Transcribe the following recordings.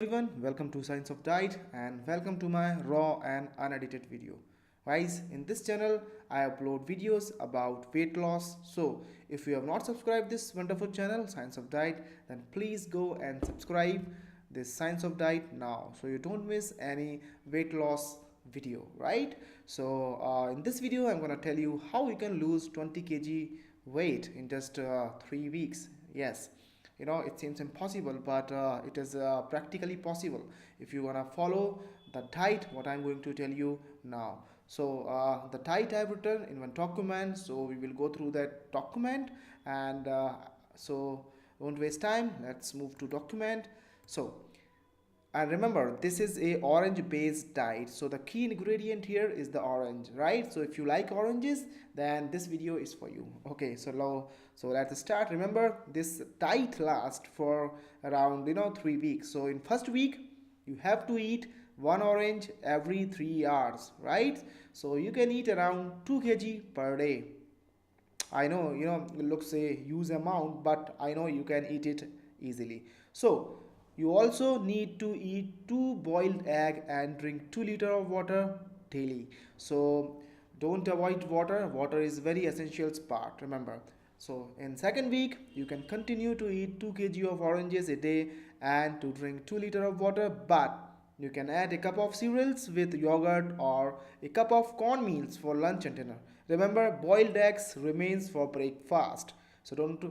Everyone, welcome to Science of Diet and welcome to my raw and unedited video. Guys, in this channel I upload videos about weight loss. So if you have not subscribed this wonderful channel Science of Diet, then please go and subscribe this Science of Diet now so you don't miss any weight loss video, right? In this video I'm going to tell you how you can lose 20 kg weight in just 3 weeks. Yes, it seems impossible, but it is practically possible if you want to follow the diet what I'm going to tell you now. The diet I've written in one document, so we will go through that document. And so Won't waste time, let's move to document. So and remember, this is a orange based diet, so the key ingredient here is the orange, right? So if you like oranges, then this video is for you. Okay, so let's start. Remember, this diet lasts for around 3 weeks. So in first week you have to eat one orange every 3 hours, right? So you can eat around 2 kg per day. I know, it looks a huge amount, but I know you can eat it easily. So you also need to eat two boiled egg and drink 2 liter of water daily. So don't avoid water. Water is very essential part, remember. So in second week, you can continue to eat 2 kg of oranges a day and to drink 2 liter of water, but you can add a cup of cereals with yogurt or a cup of corn meals for lunch and dinner. Remember, boiled eggs remains for breakfast. So don't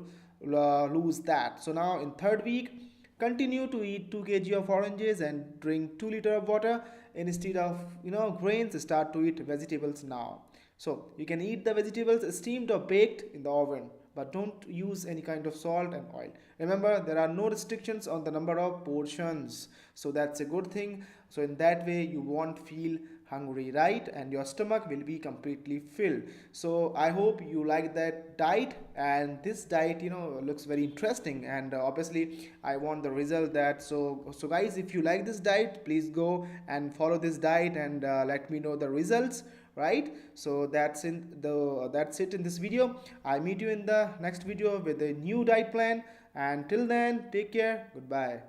lose that. So now in third week, continue to eat 2 kg of oranges and drink 2 liter of water. Instead of grains, start to eat vegetables now. So you can eat the vegetables steamed or baked in the oven, but don't use any kind of salt and oil. Remember, there are no restrictions on the number of portions, so that's a good thing. So in that way you won't feel hungry, right? And your stomach will be completely filled. So I hope you like that diet, and this diet looks very interesting, and obviously I want the result that. So guys, if you like this diet, please go and follow this diet and let me know the results, right? So that's it in this video. I meet you in the next video with a new diet plan, and till then, take care. Goodbye.